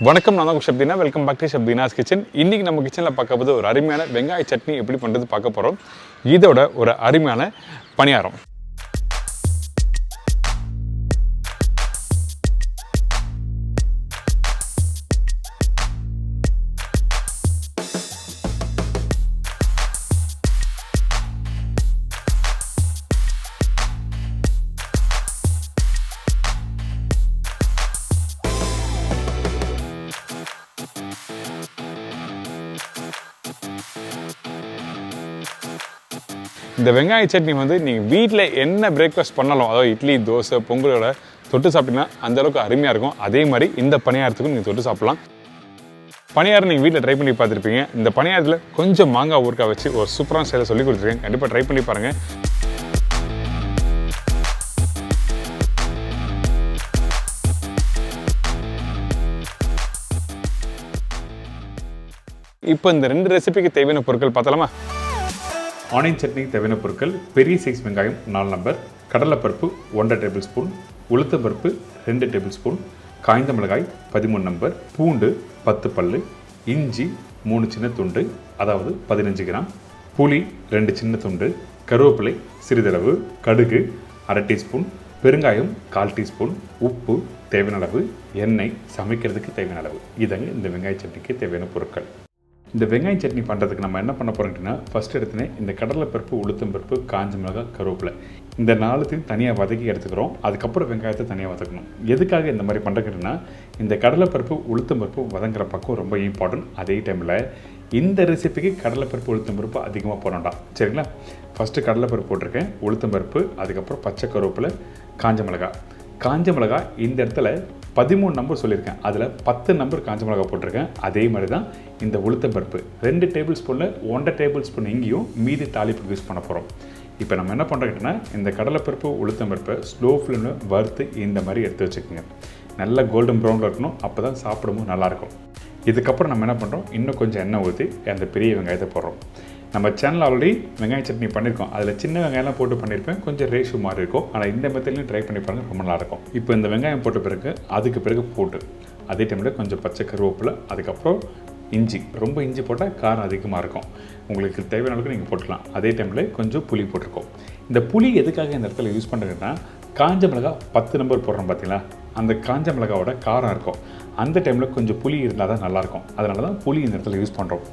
வணக்கம், நான் தான் Deena. Welcome back to Deena's kitchen. இன்னைக்கு நம்ம கிச்சனில் பார்க்க போது ஒரு அருமையான வெங்காய சட்னி எப்படி பண்ணுறது பார்க்க போகிறோம். இதோட ஒரு அருமையான பணியாரம். இந்த வெங்காய சட்னி வந்து நீங்கள் வீட்டில் என்ன பிரேக்ஃபாஸ்ட் பண்ணாலும், அதாவது இட்லி, தோசை, பொங்கலோட தொட்டு சாப்பிட்டீங்கன்னா அந்தளவுக்கு அருமையாக இருக்கும். அதே மாதிரி இந்த பணியாரத்துக்கும் நீங்கள் தொட்டு சாப்பிட்லாம். பணியாரம் நீங்கள் வீட்டில் ட்ரை பண்ணி பார்த்துருப்பீங்க. இந்த பணியாரத்தில் கொஞ்சம் மாங்காய் ஊறுக்காய் வச்சு ஒரு சூப்பரான ஸ்டைலை சொல்லி கொடுத்துருக்கேன். கண்டிப்பாக ட்ரை பண்ணி பாருங்கள். இப்போ இந்த ரெண்டு ரெசிபிக்கு தேவையான பொருட்கள் பார்த்தலாமா? ஆனியன் சட்னிக்கு தேவையான பொருட்கள்: பெரிய சைஸ் வெங்காயம் 4 நம்பர், கடலைப்பருப்பு 1.5 டேபிள் ஸ்பூன், உளுத்தம்பருப்பு 2 டேபிள் ஸ்பூன், காய்ந்த மிளகாய் 13 நம்பர், பூண்டு 10 பல்லு, இஞ்சி 3 சின்ன துண்டு அதாவது 15 கிராம், புளி 2 சின்ன துண்டு, கருவேப்பிலை சிறிதளவு, கடுகு 1/2 டீஸ்பூன், பெருங்காயம் 1/4 டீஸ்பூன், உப்பு தேவையான அளவு, எண்ணெய் சமைக்கிறதுக்கு தேவையான அளவு. இதாங்க இந்த வெங்காய சட்னிக்கு தேவையான பொருட்கள். இந்த வெங்காய சட்னி பண்ணுறதுக்கு நம்ம என்ன பண்ண போகிறோம்னா, ஃபஸ்ட் எடுத்துனே இந்த கடலைப்பருப்பு, உளுத்தம்பருப்பு, காஞ்ச மிளகாய், கருவேப்பிலை இந்த 4த்தையும் தனியாக வதக்கி எடுத்துக்கிறோம். அதுக்கப்புறம் வெங்காயத்தை தனியாக வதக்கணும். எதுக்காக இந்த மாதிரி பண்ணுறதுன்னா, இந்த கடலைப்பருப்பு, உளுத்தம்பருப்பு வதங்குற பக்கம் ரொம்ப இம்பார்ட்டன்ட். அதே டைமில் இந்த ரெசிபிக்கு கடலைப்பருப்பு, உளுத்தம்பருப்பு அதிகமாக போடணும்டா, சரிங்களா? ஃபஸ்ட்டு கடலைப்பருப்பு போட்டிருக்கேன், உளுத்தம்பருப்பு, அதுக்கப்புறம் பச்சை கருவேப்பிலை, காஞ்ச மிளகாய் இந்த இடத்துல 13 நம்பர் சொல்லியிருக்கேன். அதில் 10 நம்பர் காஞ்ச மிளகாய் போட்டிருக்கேன். அதே மாதிரி தான் இந்த உளுத்தம்பருப்பு 2 டேபிள் ஸ்பூனில் 1.5 டேபிள் ஸ்பூன் இங்கேயும் மீதி தாளிப்புக்கு யூஸ் பண்ண போகிறோம். இப்போ நம்ம என்ன பண்ணுறோம்னா, இந்த கடலைப்பருப்பு, உளுத்தம்பருப்பை ஸ்லோ ஃப்ளேமில் வறுத்து இந்த மாதிரி எடுத்து வச்சுக்கோங்க. நல்லா கோல்டன் ப்ரௌனில் இருக்கணும், அப்போ தான் சாப்பிடும்போது நல்லாயிருக்கும். இதுக்கப்புறம் நம்ம என்ன பண்ணுறோம், இன்னும் கொஞ்சம் எண்ணெய் ஊற்றி அந்த பெரிய வெங்காயத்தை போடுறோம். நம்ம சேனல் ஆல்ரெடி வெங்காய சட்னி பண்ணியிருக்கோம். அதில் சின்ன வெங்காயம்லாம் போட்டு பண்ணியிருப்பேன், கொஞ்சம் ரேஷியோ மாதிரி இருக்கும். ஆனால் இந்த மெத்தட்லையும் ட்ரை பண்ணி பாருங்கள், ரொம்ப நல்லாயிருக்கும். இப்போ இந்த வெங்காயம் போட்ட பிறகு அதுக்கு பிறகு போட்டு அதே டைமில் கொஞ்சம் பச்சை கருவேப்பிலை, அதுக்கப்புறம் இஞ்சி. ரொம்ப இஞ்சி போட்டால் காரம் அதிகமாக இருக்கும். உங்களுக்கு தேவையான அளவுக்கு நீங்கள் போட்டுக்கலாம். அதே டைமில் கொஞ்சம் புளி போட்டிருக்கோம். இந்த புளி எதுக்காக இந்த இடத்துல யூஸ் பண்ணுறதுன்னா, காஞ்ச மிளகாய் 10 நம்பர் போடுறோம் பார்த்தீங்களா, அந்த காஞ்ச மிளகாவோட காரம் இருக்கும். அந்த டைமில் கொஞ்சம் புளி இருந்தால் தான் நல்லாயிருக்கும். அதனால தான் புளி இந்த இடத்துல யூஸ் பண்ணுறோம்.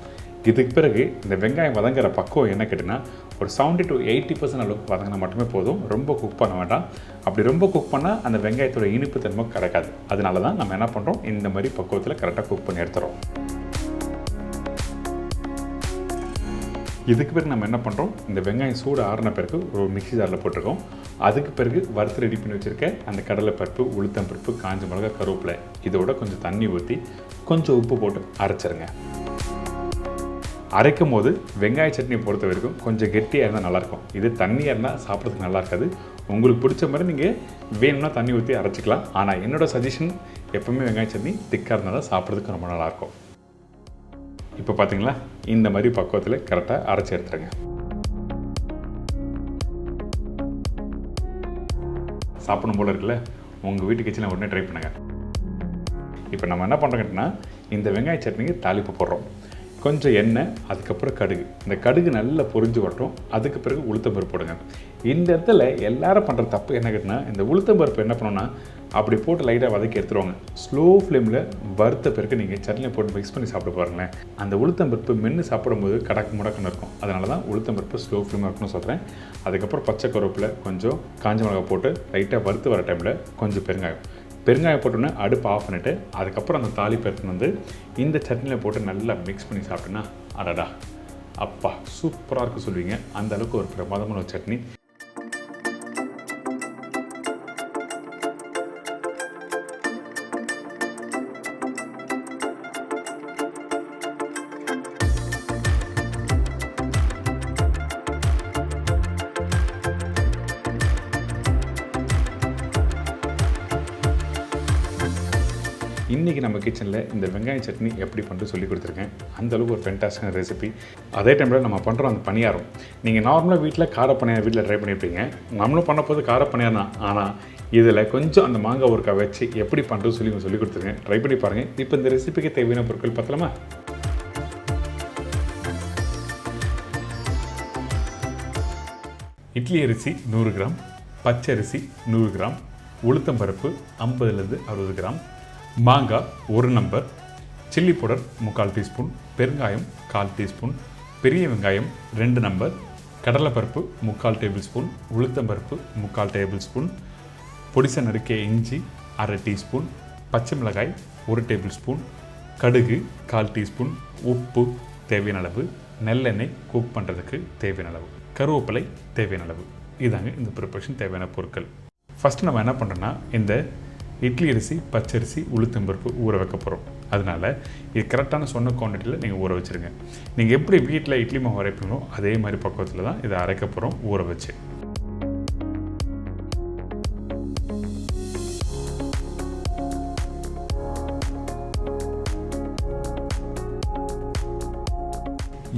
இதுக்கு பிறகு இந்த வெங்காயம் வதங்குற பக்குவம் என்ன கேட்டிங்கன்னா, ஒரு 70 to 80% அளவுக்கு வதங்கினா மட்டுமே போதும். ரொம்ப குக் பண்ண வேண்டாம். அப்படி ரொம்ப குக் பண்ணால் அந்த வெங்காயத்தோட இனிப்பு தன்மை கிடைக்காது. அதனால தான் நம்ம என்ன பண்ணுறோம், இந்த மாதிரி பக்குவத்தில் கரெக்டாக குக் பண்ணி எடுத்துகிறோம். இதுக்கு பிறகு நம்ம என்ன பண்ணுறோம், இந்த வெங்காயம் சூடு ஆறின பிறகு ஒரு மிக்ஸி ஜாரில் போட்டிருக்கோம். அதுக்கு பிறகு வறுத்து ரெடி பண்ணி வச்சுருக்க அந்த கடலைப்பருப்பு, உளுத்தம்பருப்பு, காஞ்ச மிளகாய், கருவேப்பிலை இதோட கொஞ்சம் தண்ணி ஊற்றி கொஞ்சம் உப்பு போட்டு அரைச்சிருங்க. அரைக்கும் போது வெங்காய சட்னி பொறுத்த வரைக்கும் கொஞ்சம் கெட்டியாக இருந்தால் நல்லாயிருக்கும். இது தண்ணியாக இருந்தால் சாப்பிட்றதுக்கு நல்லா இருக்காது. உங்களுக்கு பிடிச்ச மாதிரி நீங்கள் வேணும்னா தண்ணி ஊற்றி அரைச்சிக்கலாம். ஆனால் என்னோடய சஜஷன் எப்போவுமே வெங்காய சட்னி திக்காக இருந்தால் தான் சாப்பிட்றதுக்கு ரொம்ப நல்லாயிருக்கும். இப்போ பார்த்தீங்களா, இந்த மாதிரி பக்குவத்தில் கரெக்டாக அரைச்சி எடுத்துருங்க. சாப்பிடும் போல் இருக்குல்ல, உங்கள் வீட்டு கிச்சனில் உடனே ட்ரை பண்ணுங்கள். இப்போ நம்ம என்ன பண்ணுறோங்கன்னா, இந்த வெங்காய சட்னிக்கு தாளிப்பு போடுறோம். கொஞ்சம் எண்ணெய், அதுக்கப்புறம் கடுகு. இந்த கடுகு நல்லா பொரிஞ்சு வரட்டும். அதுக்கு பிறகு உளுத்தம்பருப்பு போடுங்க. இந்த இடத்துல எல்லாரும் பண்ணுற தப்பு என்ன கேட்டினா, இந்த உளுத்தம்பருப்பு என்ன பண்ணோன்னா அப்படி போட்டு லைட்டாக வதக்கி எடுத்துருவாங்க. ஸ்லோ ஃப்ளேமில் வறுத்த பிறகு நீங்கள் சட்னியில் போட்டு மிக்ஸ் பண்ணி சாப்பிட்டு பாருங்களேன். அந்த உளுத்தம்பருப்பு மென்று சாப்பிடும்போது கடக்கு முடக்குன்னு இருக்கும். அதனால தான் உளுத்தம்பருப்பு ஸ்லோ ஃப்ளேமில் இருக்குன்னு சொல்கிறேன். அதுக்கப்புறம் பச்சை கருவேப்பிலை, கொஞ்சம் காஞ்ச மிளகாய் போட்டு லைட்டாக வறுத்து வர டைமில் கொஞ்சம் பெருங்காயம் போட்டோன்னே அடுப்பு ஆஃப் பண்ணிவிட்டு அதுக்கப்புறம் அந்த தாளிப்பு எடுத்துன்னு வந்து இந்த சட்னியில் போட்டு நல்லா மிக்ஸ் பண்ணி சாப்பிட்டோன்னா அடடா அப்பா சூப்பராக இருக்கும் சொல்லுவீங்க. அந்த அளவுக்கு ஒரு பிரமாதமான ஒரு சட்னி. இன்றைக்கி நம்ம கிச்சனில் இந்த வெங்காய சட்னி எப்படி பண்ணுறது சொல்லி கொடுத்துருக்கேன். அந்தளவுக்கு ஒரு ஃபென்டாஸ்டிக்கான ரெசிபி. அதே டைமில் நம்ம பண்ணுறோம் அந்த பணியாரம். நீங்கள் நார்மலாக வீட்டில் கார பணியாரம் வீட்டில் ட்ரை பண்ணியிருப்பீங்க. நம்மளும் பண்ண போது கார பணியாரம் தான். ஆனால் இதில் கொஞ்சம் அந்த மாங்காய் ஊறுகாய் வச்சு எப்படி பண்ணுறது சொல்லி கொடுத்துருக்கேன். ட்ரை பண்ணி பாருங்கள். இப்போ இந்த ரெசிபிக்கு தேவையான பொருட்கள் பார்த்தலாமா? இட்லி அரிசி 100 கிராம், பச்சை அரிசி 100 கிராம், உளுத்தம்பருப்பு 50லேருந்து 60 கிராம், மாங்காய் 1 நம்பர், சில்லி பவுடர் 3/4 டீஸ்பூன், பெருங்காயம் 1/4 டீஸ்பூன், பெரிய வெங்காயம் 2 நம்பர், கடலைப்பருப்பு 3/4 டேபிள் ஸ்பூன், உளுத்தம்பருப்பு 3/4 டேபிள் ஸ்பூன், பொடிசை நறுக்கிய இஞ்சி 1/2 டீஸ்பூன், பச்சை மிளகாய் 1 டேபிள் ஸ்பூன், கடுகு 1/4 டீஸ்பூன், உப்பு தேவையான அளவு, நல்லெண்ணெய் குக் பண்ணுறதுக்கு தேவையான அளவு, கருவேப்பிலை தேவையான அளவு. இதாங்க இந்த ப்ரிப்பரேஷன் தேவையான பொருட்கள். ஃபஸ்ட்டு நம்ம என்ன பண்ணுறோன்னா, இந்த இட்லி அரிசி, பச்சரிசி, உளுத்தம்பருப்பு ஊற வைக்க போகிறோம். அதனால் இது கரெக்டான சொன்ன குவான்டிட்டியில் நீங்கள் ஊற வச்சுருங்க. நீங்கள் எப்படி வீட்டில் இட்லி மாவு அரைப்பீங்களோ அதே மாதிரி பக்குவத்தில் தான் இதை அரைக்க போகிறோம் ஊற வச்சு.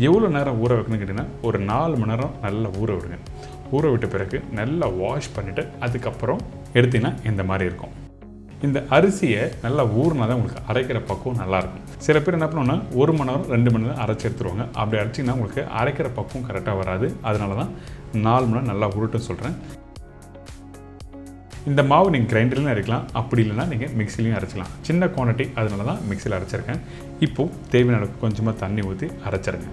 எவ்வளோ நேரம் ஊற வைக்கணும்னு கேட்டிங்கன்னா, ஒரு 4 மணி நேரம் நல்லா ஊற விடுங்க. ஊற விட்ட பிறகு நல்லா வாஷ் பண்ணிவிட்டு அதுக்கப்புறம் எடுத்திங்கன்னா இந்த மாதிரி இருக்கும். இந்த அரிசியை நல்லா ஊறினா தான் உங்களுக்கு அரைக்கிற பக்குவம் நல்லாயிருக்கும். சில பேர் என்ன பண்ணுவோன்னா 1 மணி நேரம் 2 மணி நேரம் அரைச்சி எடுத்துருவாங்க. அப்படி அரைச்சிங்கன்னா உங்களுக்கு அரைக்கிற பக்குவம் கரெக்டாக வராது. அதனால தான் 4 மணி நேரம் நல்லா உருட்டுன்னு சொல்கிறேன். இந்த மாவு நீங்கள் கிரைண்டர்லையும் அரைக்கலாம், அப்படி இல்லைனா நீங்கள் மிக்சிலையும் அரைச்சிக்கலாம். சின்ன குவான்டிட்டி, அதனால தான் மிக்சியில் அரைச்சிருக்கேன். இப்போது தேவையான அளவுக்கு கொஞ்சமாக தண்ணி ஊற்றி அரைச்சிருங்க.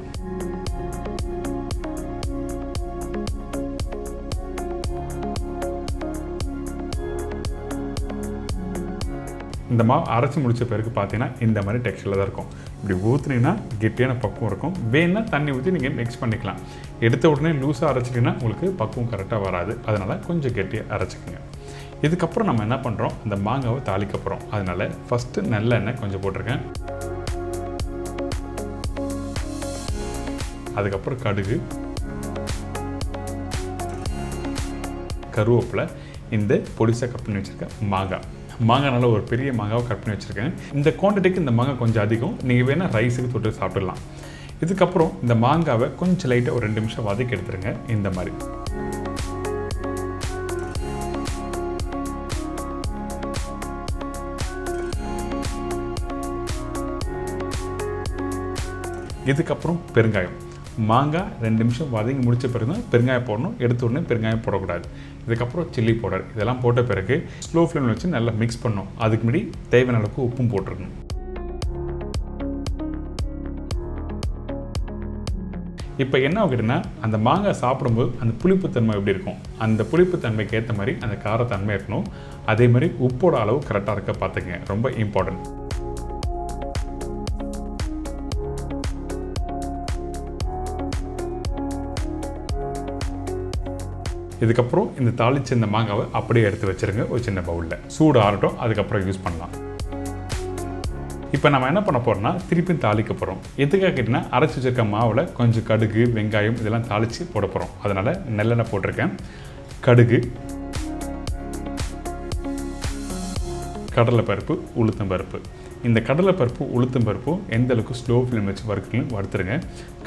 இந்த மாவு அரைச்சி முடித்த பிறகு பார்த்தீங்கன்னா இந்த மாதிரி டெக்ஸ்டரில் தான் இருக்கும். இப்படி ஊற்றுனீங்கன்னா கெட்டியான பக்குவம் இருக்கும். வேணுன்னா தண்ணி ஊற்றி நீங்கள் மிக்ஸ் பண்ணிக்கலாம். எடுத்த உடனே லூஸாக அரைச்சிட்டிங்கன்னா உங்களுக்கு பக்குவம் கரெக்டாக வராது. அதனால் கொஞ்சம் கெட்டியாக அரைச்சிக்கோங்க. இதுக்கப்புறம் நம்ம என்ன பண்ணுறோம், அந்த மாங்காவை தாளிக்க போகிறோம். அதனால் ஃபஸ்ட்டு நல்லெண்ணெய் கொஞ்சம் போட்டிருக்கேன். அதுக்கப்புறம் கடுகு, கருவேப்பிலை, இந்த பொடிசாக கட் பண்ணி வச்சுருக்கேன் மாங்காய் நல்லா ஒரு பெரிய மாங்காவை கட் பண்ணி வச்சுருக்கேன். இந்த குவான்டிட்டிக்கு இந்த மாங்காய் கொஞ்சம் அதிகம். நீங்கள் வேணால் ரைஸுக்கு தொட்டு சாப்பிடலாம். இதுக்கப்புறம் இந்த மாங்காவை கொஞ்சம் லைட்டாக ஒரு 2 நிமிஷம் வதக்கி எடுத்துருங்க. இந்த மாதிரி இதுக்கப்புறம் பெருங்காயம். மாங்காய் 2 நிமிஷம் வதங்கி முடித்த பிறகு தான் பெருங்காயம் போடணும். எடுத்த உடனே பெருங்காயம் போடக்கூடாது. இதுக்கப்புறம் சில்லி பவுடர். இதெல்லாம் போட்ட பிறகு ஸ்லோ ஃப்ளேமில் வச்சு நல்லா மிக்ஸ் பண்ணணும். அதுக்கு முன்னாடி தேவையான அளவுக்கு உப்பும் போட்டுருக்கணும். இப்போ என்ன ஆகுதுன்னா, அந்த மாங்காய் சாப்பிடும்போது அந்த புளிப்புத்தன்மை எப்படி இருக்கும், அந்த புளிப்புத்தன்மைக்கு ஏற்ற மாதிரி அந்த காரத்தன்மை இருக்கணும். அதே மாதிரி உப்போட அளவு கரெக்டாக இருக்க பார்த்துங்க. ரொம்ப இம்பார்ட்டன்ட். இதுக்கப்புறம் இந்த தாளிச்ச இந்த மாங்காவை அப்படியே எடுத்து வச்சுருங்க ஒரு சின்ன பவுலில். சூடு ஆறட்டும், அதுக்கப்புறம் யூஸ் பண்ணலாம். இப்போ நம்ம என்ன பண்ண போகிறோம்னா, திருப்பி தாளிக்க போகிறோம். எதுக்காக கேட்டிங்கன்னா, அரைச்சி வச்சுருக்க மாவில் கொஞ்சம் கடுகு, வெங்காயம் இதெல்லாம் தாளித்து போட போகிறோம். அதனால் நல்லெண்ணெய் போட்டிருக்கேன். கடுகு, கடலைப்பருப்பு, உளுத்தம்பருப்பு. இந்த கடலைப்பருப்பு, உளுத்தம்பருப்பும் எந்த அளவுக்கு ஸ்லோ ஃப்ளேம் வச்சு வறுத்துருங்க.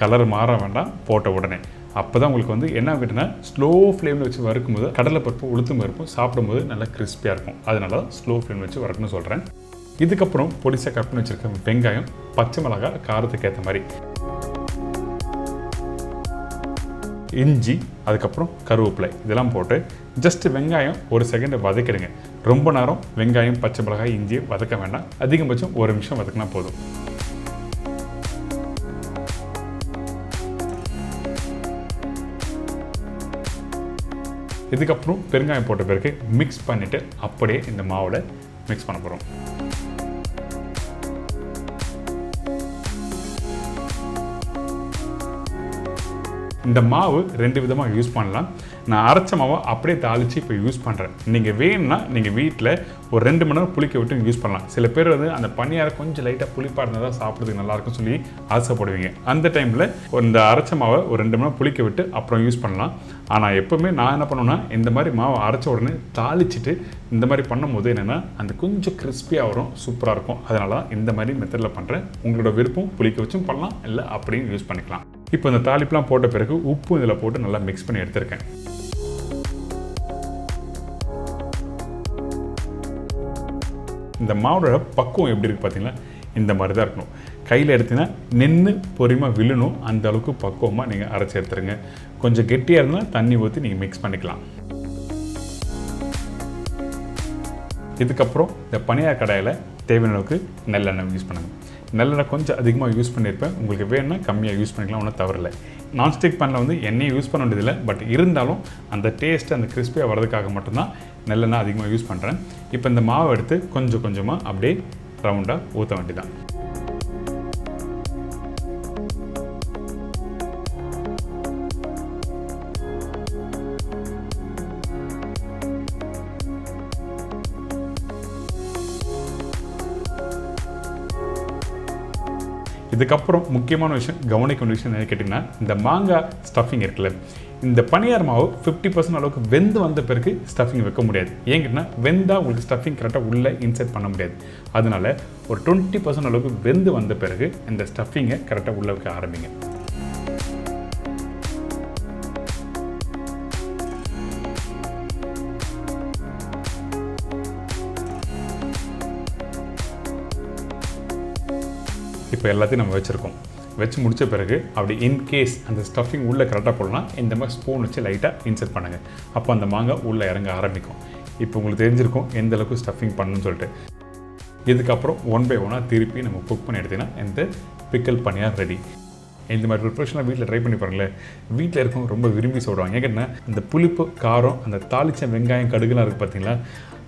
கலர் மாற வேண்டாம் போட்ட உடனே. அப்போ தான் உங்களுக்கு வந்து என்ன ஆகிட்டுனா, ஸ்லோ ஃப்ளேமில் வச்சு வறுக்கும்போது கடலைப்பருப்பு, உளுத்தம்பருப்பும் சாப்பிடும்போது நல்லா கிறிஸ்பியாக இருக்கும். அதனால தான் ஸ்லோ ஃப்ளேம் வச்சு வறுக்கணும்னு சொல்கிறேன். இதுக்கப்புறம் பொடிசாக கட் பண்ணி வச்சுருக்க வெங்காயம், பச்சை மிளகாய் காரத்துக்கு ஏற்ற மாதிரி, இஞ்சி, அதுக்கப்புறம் கருவேப்பிலை இதெல்லாம் போட்டு ஜஸ்ட்டு வெங்காயம் 1 செகண்ட் வதக்கிடுங்க. ரொம்ப நேரம் வெங்காயம், பச்சை மிளகாய், இஞ்சியை வதக்க வேண்டாம். அதிகபட்சம் 1 நிமிஷம் வதக்கினா போதும். இதுக்கப்புறம் பெருங்காயம் போட்ட பிறகு மிக்ஸ் பண்ணிவிட்டு அப்படியே இந்த மாவில் மிக்ஸ் பண்ண போகிறோம். இந்த மாவு 2 விதமாக யூஸ் பண்ணலாம். நான் அரைச்ச மாவை அப்படியே தாளித்து இப்போ யூஸ் பண்ணுறேன். நீங்கள் வேணும்னா நீங்கள் வீட்டில் ஒரு 2 மணி நேரம் புளிக்க விட்டு யூஸ் பண்ணலாம். சில பேர் வந்து அந்த பனியாரம் கொஞ்சம் லைட்டாக புளிப்பாக இருந்தால் தான் சாப்பிட்றதுக்கு நல்லாயிருக்கும்னு சொல்லி ஆசைப்படுவீங்க. அந்த டைமில் இந்த அரைச்ச மாவை ஒரு 2 மணி நேரம் புளிக்க விட்டு அப்புறம் யூஸ் பண்ணலாம். ஆனால் எப்போவுமே நான் என்ன பண்ணுவேன்னா இந்த மாதிரி மாவை அரைச்ச உடனே தாளிச்சிட்டு இந்த மாதிரி பண்ணும்போது என்னென்னா அந்த கொஞ்சம் கிறிஸ்பியாக வரும், சூப்பராக இருக்கும். அதனால தான் இந்த மாதிரி மெத்தடில் பண்ணுறேன். உங்களோட விருப்பம் புளிக்க வச்சும் பண்ணலாம், இல்லை அப்படியும் யூஸ் பண்ணிக்கலாம். இப்போ இந்த தாளிப்புலாம் போட்ட பிறகு உப்பு இதில் போட்டு நல்லா மிக்ஸ் பண்ணி எடுத்துருக்கேன். இந்த மாவோட பக்குவம் எப்படி இருக்குது பார்த்தீங்களா, இந்த மாதிரி தான் இருக்கணும். கையில் எடுத்தீங்கன்னா நின்று பொறுமையாக விழணும், அந்த அளவுக்கு பக்குவமாக நீங்கள் அரைச்சி எடுத்துருங்க. கொஞ்சம் கெட்டியாக இருந்தால் தண்ணி ஊற்றி நீங்கள் மிக்ஸ் பண்ணிக்கலாம். இதுக்கப்புறம் இந்த பனியார கடாயில் தேவையான அளவுக்கு நல்லெண்ணெய் யூஸ் பண்ணுங்கள். நல்லெண்ணெய் கொஞ்சம் அதிகமாக யூஸ் பண்ணியிருப்பேன், உங்களுக்கு வேணும்னா கம்மியாக யூஸ் பண்ணிக்கலாம், ஒன்றும் தவறில்லை. நான்ஸ்டிக் பேனில் வந்து எண்ணெயை யூஸ் பண்ண வேண்டியதில்லை, பட் இருந்தாலும் அந்த டேஸ்ட்டு அந்த கிறிஸ்பியாக வரதுக்காக மட்டும்தான் நல்லெண்ணெய் அதிகமாக யூஸ் பண்ணுறேன். இப்போ இந்த மாவை எடுத்து கொஞ்சம் கொஞ்சமாக அப்படியே ரவுண்டாக ஊற்ற வேண்டியதான். இதுக்கப்புறம் முக்கியமான விஷயம், கவனிக்க வேண்டிய விஷயம் என்ன கேட்டிங்கன்னா, இந்த மாங்காய் ஸ்டஃபிங் இருக்குல்ல, இந்த பனியார மாவு 50% அளவுக்கு வெந்து வந்த பிறகு ஸ்டஃபிங் வைக்க முடியாது. ஏன் கேட்டிங்கன்னா வெந்தால் உங்களுக்கு ஸ்டஃபிங் கரெக்டாக உள்ளே இன்சர்ட் பண்ண முடியாது. அதனால ஒரு 20% அளவுக்கு வெந்து வந்த பிறகு இந்த ஸ்டஃபிங்கை கரெக்டாக உள்ளே வைக்க ஆரம்பிங்க. இப்போ எல்லாத்தையும் நம்ம வச்சுருக்கோம். வச்சு முடித்த பிறகு அப்படி இன்கேஸ் அந்த ஸ்டஃபிங் உள்ளே கரெக்டாக போடலாம், இந்த மாதிரி ஸ்பூன் வச்சு லைட்டாக இன்சர்ட் பண்ணுங்கள். அப்போ அந்த மாங்காய் உள்ளே இறங்க ஆரம்பிக்கும். இப்போ உங்களுக்கு தெரிஞ்சிருக்கும் எந்த அளவுக்கு ஸ்டஃபிங் பண்ணணும்னு சொல்லிட்டு. இதுக்கப்புறம் 1 by 1 திருப்பி நம்ம குக் பண்ணி எடுத்திங்கன்னா இந்த பிக்கல் பனியார் ரெடி. இந்த மாதிரி ப்ரிப்ரேஷனாக வீட்டில் ட்ரை பண்ணி பாருங்களேன். வீட்டில் இருக்கவங்க ரொம்ப விரும்பி சொல்கிறாங்க. ஏன்னா அந்த புளிப்பு, காரம், அந்த தாளித்த வெங்காயம், கடுகுலாம் இருக்குது பார்த்தீங்களா,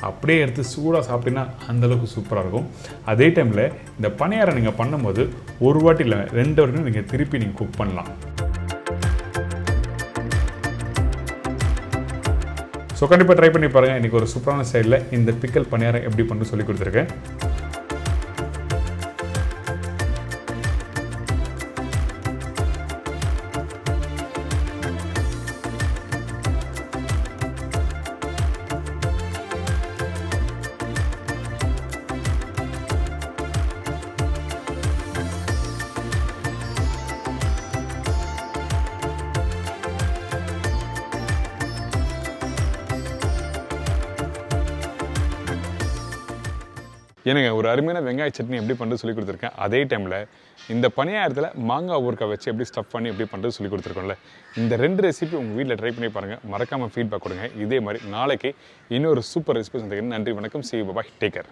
அப்படியே எடுத்து சூடாக சாப்பிட்டீங்கன்னா அந்தளவுக்கு சூப்பராக இருக்கும். அதே டைமில் இந்த பனியாரம் நீங்கள் பண்ணும்போது ஒரு வாட்டி இல்லை 2 வரைக்கும் நீங்கள் திருப்பி நீங்கள் குக் பண்ணலாம். ஸோ கண்டிப்பாக ட்ரை பண்ணி பாருங்கள். இன்றைக்கி ஒரு சூப்பரான ஸ்டைலில் இந்த பிக்கல் பனியாரம் எப்படி பண்ணு சொல்லி கொடுத்துருக்கேன். எனக்கு ஒரு அருமையான வெங்காய சட்னி எப்படி பண்ணுறது சொல்லி கொடுத்துருக்கேன். அதே டைமில் இந்த பனியாரத்தில் மாங்காய் ஊறுகாய் வச்சு எப்படி ஸ்டஃப் பண்ணி எப்படி பண்ணுறது சொல்லி கொடுத்துருக்கோம்ல. இந்த 2 ரெசிபி உங்கள் வீட்டில் ட்ரை பண்ணி பாருங்கள். மறக்காமல் ஃபீட்பேக் கொடுங்க. இதே மாதிரி நாளைக்கு இன்னொரு சூப்பர் ரெசிபி சந்திக்கிறேன். நன்றி, வணக்கம், see you, bye, take care.